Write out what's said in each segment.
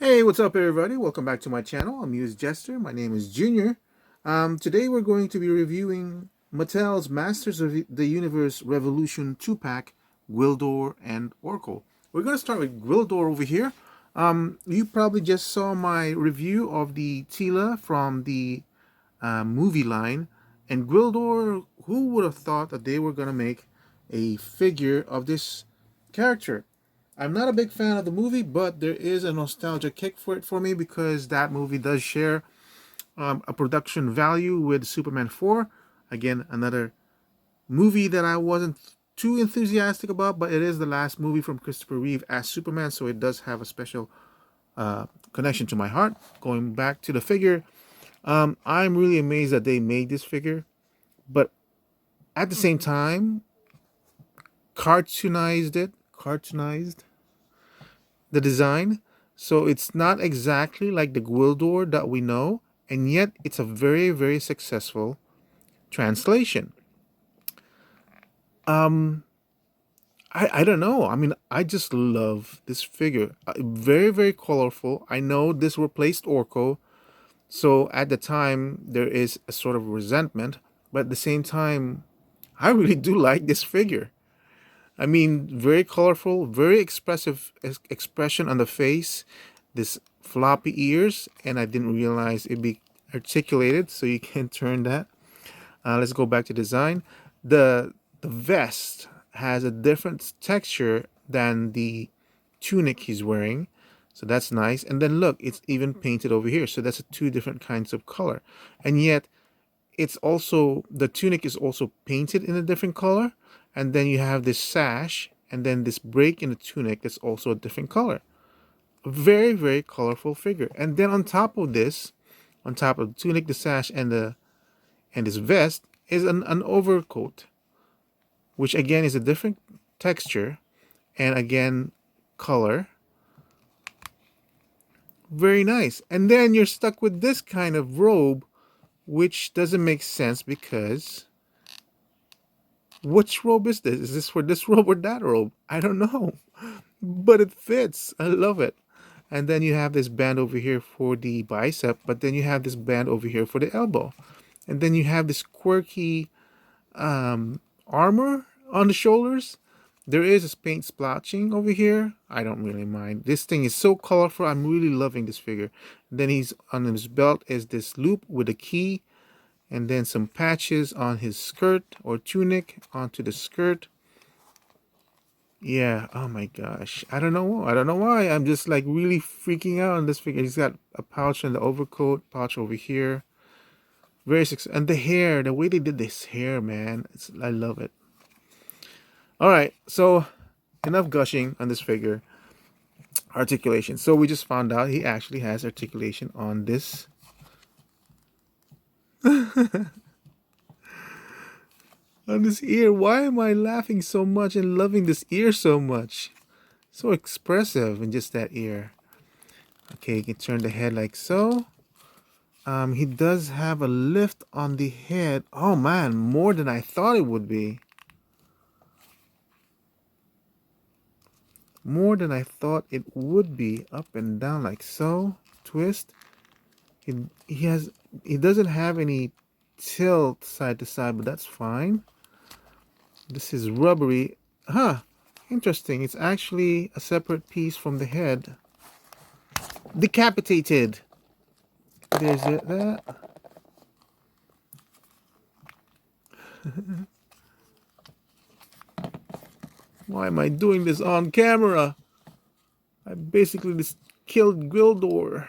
Hey, what's up, everybody? Welcome back to my channel. I'm Muse Jester. My name is Junior. Today we're going to be reviewing Mattel's Masters of the Universe Revolution 2-pack, Gwildor and Orko. We're going to start with Gwildor over here. You probably just saw my review of the Tila from the movie line. And Gwildor, who would have thought that they were going to make a figure of this character? I'm not a big fan of the movie, but there is a nostalgia kick for it for me because that movie does share a production value with Superman 4. Again, another movie that I wasn't too enthusiastic about, but it is the last movie from Christopher Reeve as Superman, so it does have a special connection to my heart. Going back to the figure, I'm really amazed that they made this figure, but at the same time, cartoonized the design. So it's not exactly like the Gwildor that we know, and yet it's a very, very successful translation. Um, I don't know. I mean, I just love this figure. Very, very colorful. I know this replaced Orko, so at the time there is a sort of resentment, but at the same time, I really do like this figure. I mean, very colorful, very expressive expression on the face, this floppy ears, and I didn't realize it'd be articulated, so you can turn that. Let's go back to design. The vest has a different texture than the tunic he's wearing, so that's nice. And then look, it's even painted over here, so that's two different kinds of color. And yet it's also, the tunic is also painted in a different color, and then you have this sash and then this break in the tunic that's also a different color. A very, very colorful figure. And then on top of this, on top of the tunic, the sash, and this vest is an overcoat, which again is a different texture and again color. Very nice. And then you're stuck with this kind of robe, which doesn't make sense because which robe is this? Is this for this robe or that robe? I don't know. But it fits. I love it. And then you have this band over here for the bicep, but then you have this band over here for the elbow. And then you have this quirky armor on the shoulders. There is a paint splotching over here. I don't really mind. This thing is so colorful. I'm really loving this figure. And then he's on his belt is this loop with a key, and then some patches on his skirt or tunic onto the skirt. Yeah, oh my gosh. I don't know. I don't know why. I'm just like really freaking out on this figure. He's got a pouch on the overcoat, pouch over here. Very successful. And the hair, the way they did this hair, man. I love it. All right, so enough gushing on this figure. Articulation. So we just found out he actually has articulation on this. On this ear. Why am I laughing so much and loving this ear so much? So expressive in just that ear. Okay, you can turn the head like so. He does have a lift on the head. Oh man, more than I thought it would be. More than I thought it would be. Up and down like so. Twist. He doesn't have any tilt side to side, but that's fine. This is rubbery. Huh. Interesting. It's actually a separate piece from the head. Decapitated. There's it. That. Why am I doing this on camera? I basically just killed Gwildor.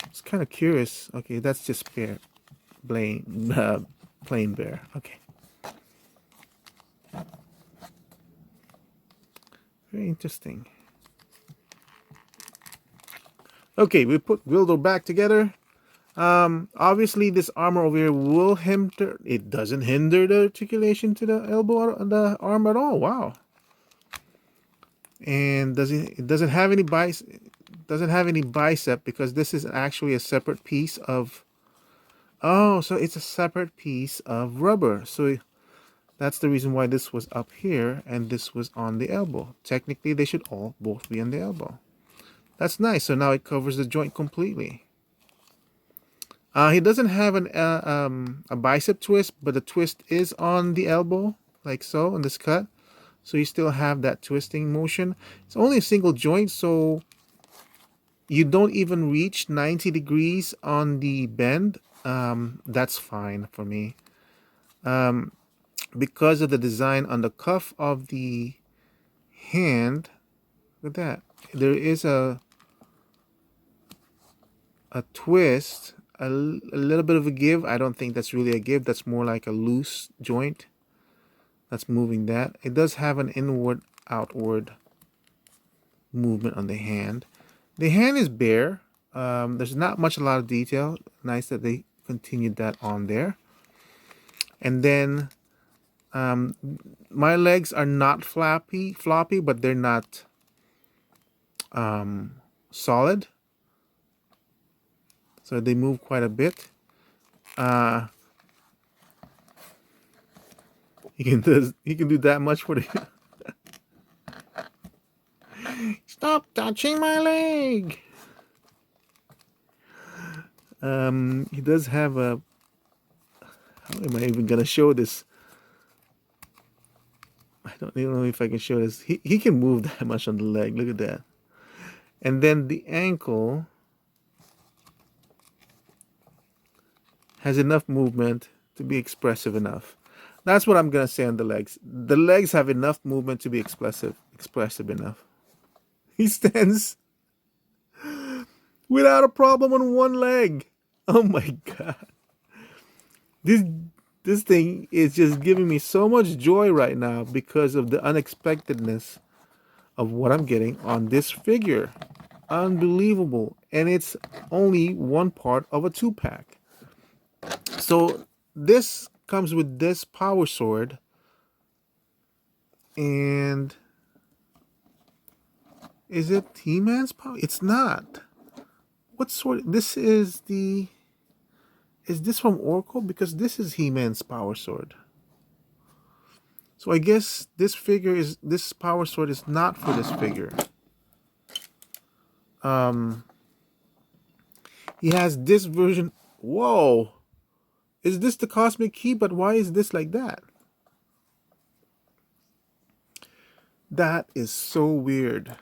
It's kind of curious. Okay, that's just plain bear. Okay. Very interesting. Okay, we put Gwildor back together. Obviously this armor over here will hinder. It doesn't hinder the articulation to the elbow, the arm at all. Wow. And it doesn't have any bicep because this is actually a separate piece of. Oh, so it's a separate piece of rubber. So that's the reason why this was up here and this was on the elbow. Technically, they should both be on the elbow. That's nice. So now it covers the joint completely. He doesn't have a bicep twist, but the twist is on the elbow, like so, in this cut. So you still have that twisting motion. It's only a single joint, so you don't even reach 90 degrees on the bend. That's fine for me. Because of the design on the cuff of the hand, look at that. There is a twist, a little bit of a give. I don't think that's really a give. That's more like a loose joint that's moving that. It does have an inward, outward movement on the hand. The hand is bare. There's not much, a lot of detail. Nice that they continued that on there. And then my legs are not floppy, but they're not solid. So they move quite a bit. He can do that much for the. Stop touching my leg. He does have a. How am I even gonna show this? I don't even know if I can show this. He can move that much on the leg. Look at that. And then the ankle has enough movement to be expressive enough. That's what I'm gonna say on the legs. The legs have enough movement to be expressive enough. He stands without a problem on one leg. Oh my god. This this thing is just giving me so much joy right now because of the unexpectedness of what I'm getting on this figure. Unbelievable. And it's only one part of a 2-pack. So this comes with this power sword. And is it He-Man's power? It's not. What sword? This is the. Is this from Orko? Because this is He-Man's power sword. So I guess this power sword is not for this figure. He has this version. Whoa. Is this the cosmic key? But why is this like that? That is so weird.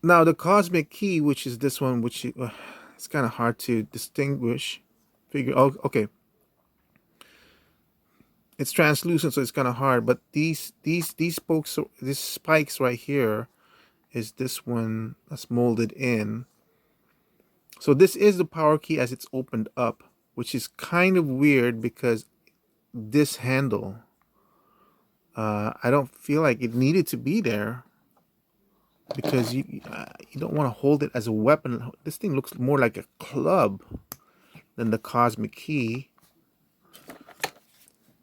Now the cosmic key, which is this one, which it's kind of hard to distinguish. Figure. Oh, okay. It's translucent, so it's kind of hard. But these spikes right here, is this one that's molded in. So this is the power key as it's opened up, which is kind of weird because this handle, I don't feel like it needed to be there. Because you don't want to hold it as a weapon. This thing looks more like a club than the cosmic key.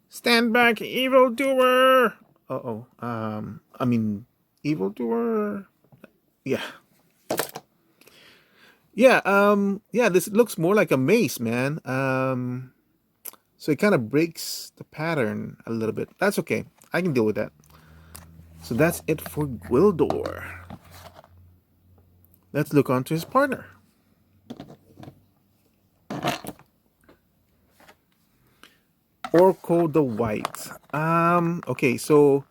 Stand back, evildoer! Uh-oh. I mean, evildoer. Yeah. Yeah, this looks more like a mace, man. So it kind of breaks the pattern a little bit. That's okay. I can deal with that. So that's it for Gwildor. Let's look on to his partner. Orko the White. Okay, so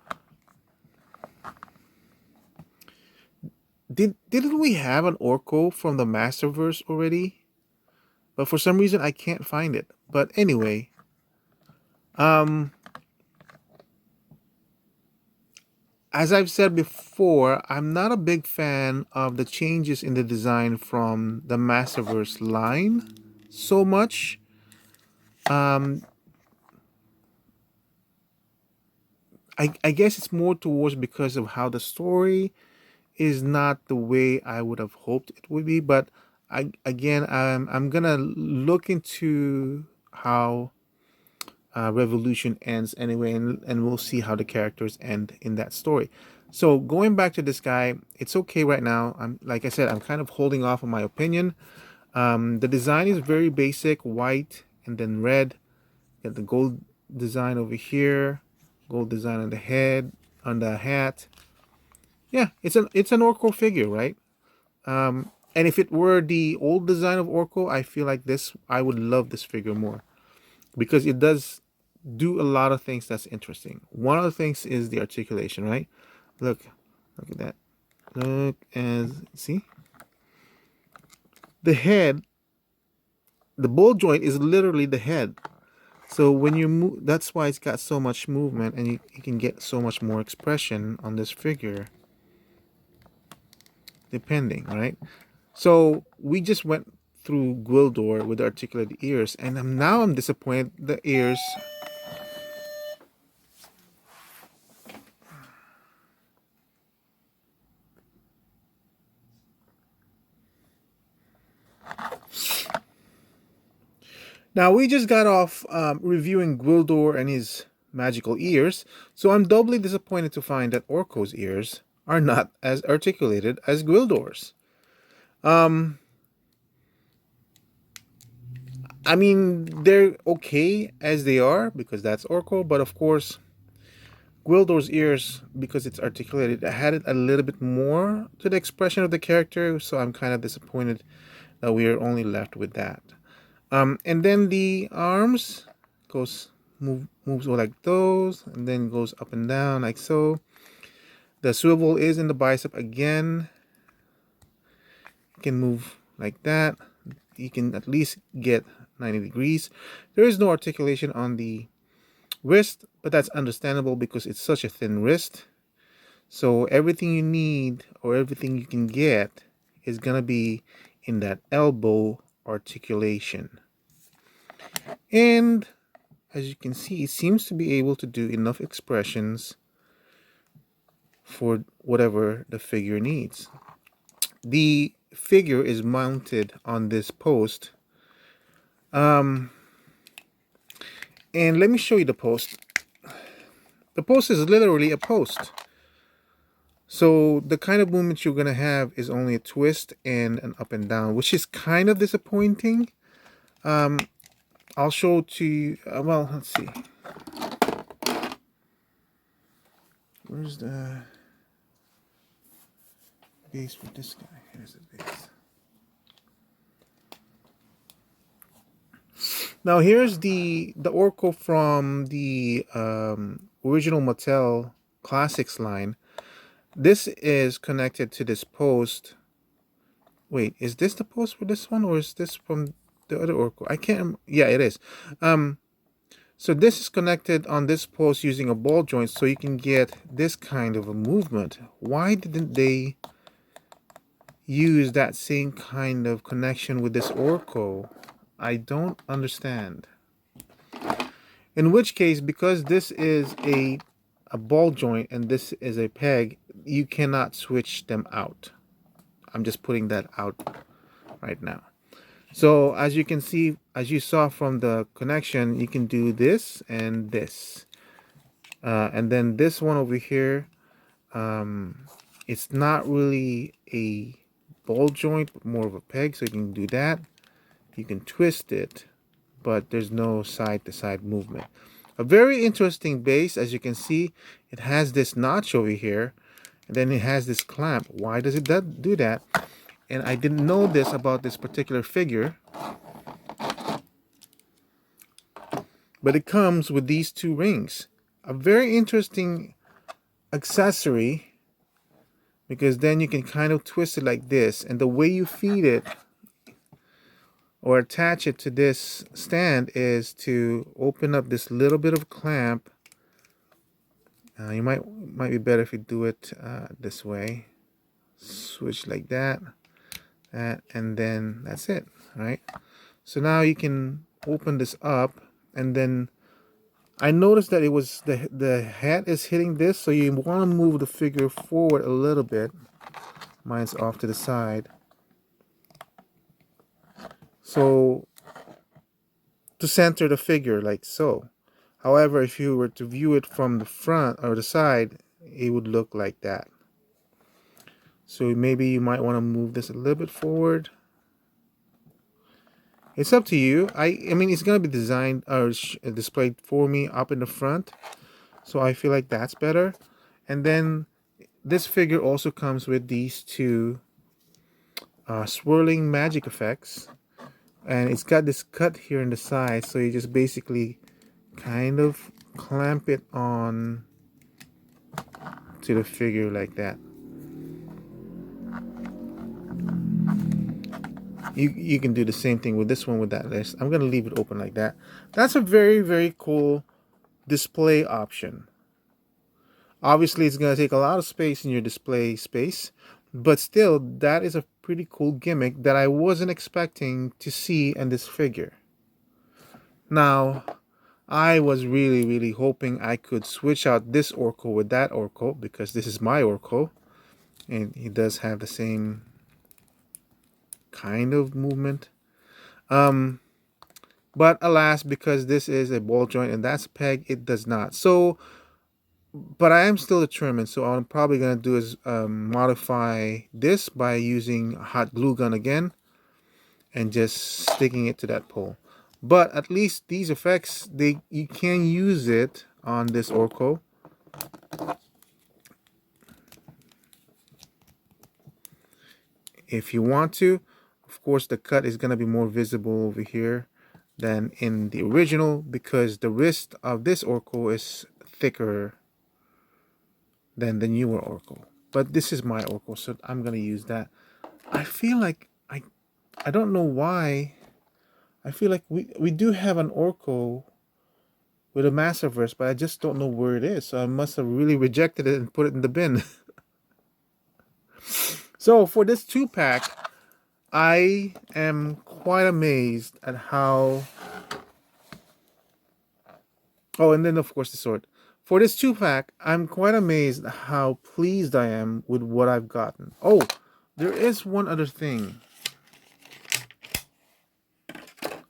didn't we have an Orko from the Masterverse already? But for some reason I can't find it. But anyway, as I've said before, I'm not a big fan of the changes in the design from the Masterverse line so much. I guess it's more towards because of how the story is not the way I would have hoped it would be. But I'm gonna look into how Revolution ends anyway, and we'll see how the characters end in that story. So going back to this guy, it's okay right now. Like I said, I'm kind of holding off on my opinion. The design is very basic, white and then red. Got the gold design over here. gold design on the head, on the hat. Yeah, it's an Orko figure, right? And if it were the old design of Orko, I feel like this, I would love this figure more because it does do a lot of things that's interesting. One of the things is the articulation, right? Look, look at that. Look and see the head. The ball joint is literally the head. So when you move, that's why it's got so much movement, and you can get so much more expression on this figure, depending, right? So we just went through Gwildor with the articulated ears, and now I'm disappointed the ears. Now we just got off reviewing Gwildor and his magical ears, so I'm doubly disappointed to find that Orko's ears are not as articulated as Gwildor's. I mean, they're okay as they are because that's Orko, but of course, Gwildor's ears, because it's articulated, added a little bit more to the expression of the character, so I'm kind of disappointed that we are only left with that. And then the arms moves like those, and then goes up and down like so. The swivel is in the bicep again. You can move like that. You can at least get 90 degrees. There is no articulation on the wrist, but that's understandable because it's such a thin wrist. So everything you need or everything you can get is gonna be in that elbow articulation. And as you can see, it seems to be able to do enough expressions for whatever the figure needs. The figure is mounted on this post. And let me show you the post. The post is literally a post. So the kind of movement you're going to have is only a twist and an up and down, which is kind of disappointing. I'll show to you, well, let's see. Where's the base for this guy? Here's the base. Now here's the Orko from the original Mattel Classics line. This is connected to this post. Wait, is this the post for this one, or is this from the other Orko? I can't. Yeah, it is. So this is connected on this post using a ball joint, so you can get this kind of a movement. Why didn't they use that same kind of connection with this Orko? I don't understand. In which case, because this is a ball joint and this is a peg, you cannot switch them out. I'm just putting that out right now. So as you can see, as you saw from the connection, you can do this and this. And then this one over here, it's not really a ball joint, but more of a peg, so you can do that. You can twist it, but there's no side-to-side movement. A very interesting base. As you can see, it has this notch over here, and then it has this clamp. Why does it do that? And I didn't know this about this particular figure, but it comes with these two rings. A very interesting accessory, because then you can kind of twist it like this, and the way you feed it or attach it to this stand is to open up this little bit of clamp. You might be better if you do it this way. Switch like that, and then that's it. All right. So now you can open this up, and then I noticed that it was the hat is hitting this, so you want to move the figure forward a little bit. Mine's off to the side. So to center the figure like so. However, if you were to view it from the front or the side, it would look like that. So maybe you might want to move this a little bit forward. It's up to you. I mean, it's going to be designed or displayed for me up in the front. So I feel like that's better. And then this figure also comes with these two swirling magic effects. And it's got this cut here in the side, so you just basically kind of clamp it on to the figure like that. You can do the same thing with this one with that list. I'm gonna leave it open like that. That's a very cool display option. Obviously, it's gonna take a lot of space in your display space, but still, that is a pretty cool gimmick that I wasn't expecting to see in this figure. Now, I was really hoping I could switch out this Orko with that Orko because this is my Orko, and he does have the same kind of movement. But alas, because this is a ball joint and that's a peg, it does not. So, but I am still determined. So what I'm probably going to do is modify this by using a hot glue gun again and just sticking it to that pole. But at least these effects, you can use it on this Orko. If you want to. Of course, the cut is going to be more visible over here than in the original because the wrist of this Orko is thicker than the newer Orko. But this is my Orko, so I'm going to use that. I feel like I don't know why. I feel like we do have an Orko with a Masterverse, but I just don't know where it is. So I must have really rejected it and put it in the bin. So for this 2-pack, I am quite amazed at how... Oh, and then of course the sword. For this 2-pack, I'm quite amazed at how pleased I am with what I've gotten. Oh, there is one other thing.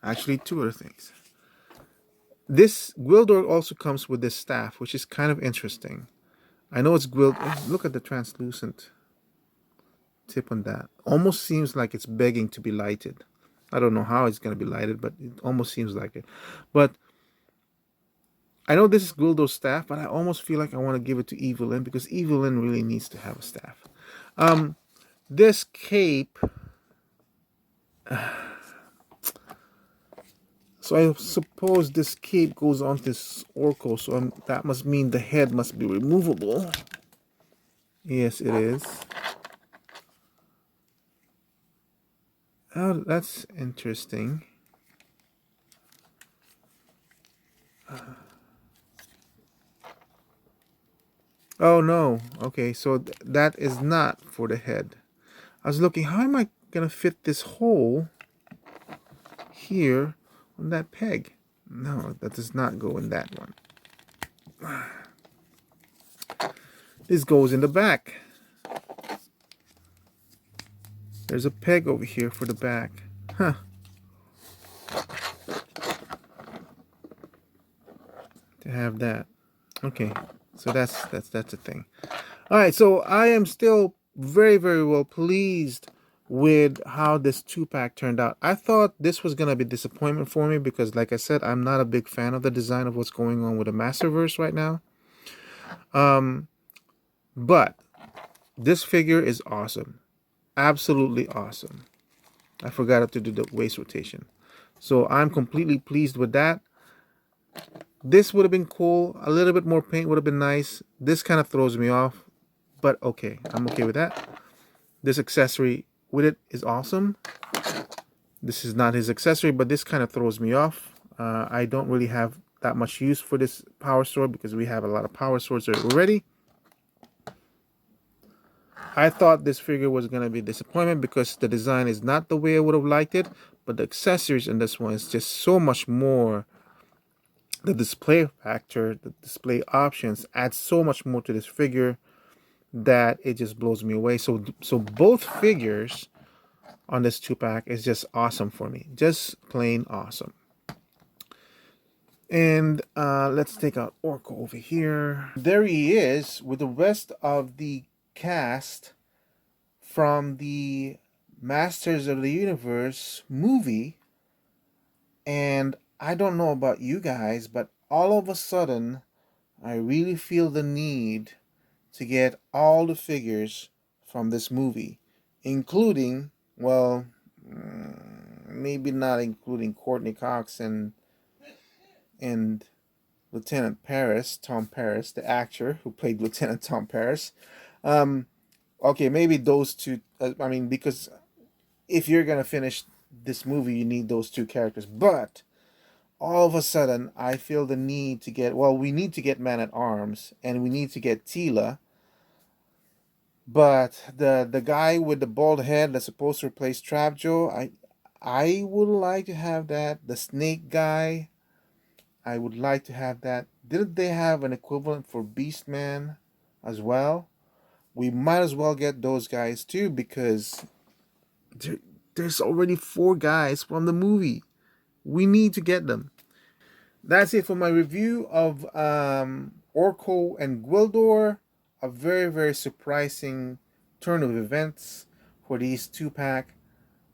Actually, two other things. This Gwildor also comes with this staff, which is kind of interesting. I know it's Gwildor. Look at the translucent tip on that. Almost seems like it's begging to be lighted. I don't know how it's going to be lighted, but it almost seems like it. But I know this is Gwildor's staff, but I almost feel like I want to give it to Evelyn because Evelyn really needs to have a staff. This cape... So I suppose this cape goes on this Orko, so that must mean the head must be removable. Yes, it is. Oh, that's interesting. Oh no. Okay, so that is not for the head. I was looking, how am I gonna fit this hole here on that peg? No, that does not go in that one. This goes in the back. There's a peg over here for the back. Huh. To have that. Okay. So that's a thing. All right, so I am still very well pleased with how this 2-pack turned out. I thought this was gonna be a disappointment for me because, like I said, I'm not a big fan of the design of what's going on with the Masterverse right now. But this figure is awesome, absolutely awesome. I forgot to do the waist rotation, so I'm completely pleased with that. This would have been cool. A little bit more paint would have been nice. This kind of throws me off, but okay, I'm okay with that. This accessory with it is awesome. This is not his accessory, but this kind of throws me off. I don't really have that much use for this power sword because we have a lot of power swords already. I thought this figure was going to be a disappointment because the design is not the way I would have liked it, but the accessories in this one is just so much more. The display factor, the display options add so much more to this figure that it just blows me away. So both figures on this 2-pack is just awesome for me. Just plain awesome. And let's take out Orko over here. There he is with the rest of the cast from the Masters of the Universe movie. And I don't know about you guys, but all of a sudden, I really feel the need to get all the figures from this movie, including, well, maybe not including Courtney Cox and Lieutenant Paris, Tom Paris, the actor who played Lieutenant Tom Paris. Um, okay, maybe those two. I mean, because if you're gonna finish this movie, you need those two characters. But all of a sudden, I feel the need to get. Well, we need to get Man at Arms, and we need to get Tila. But the guy with the bald head that's supposed to replace Trap Joe, I would like to have that. The snake guy, I would like to have that. Didn't they have an equivalent for Beastman as well? We might as well get those guys too because there, there's already four guys from the movie. We need to get them. That's it for my review of Orko and Gwildor. A very, very surprising turn of events for these two pack.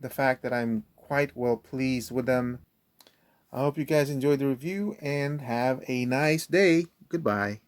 The fact that I'm quite well pleased with them. I hope you guys enjoyed the review and have a nice day. Goodbye.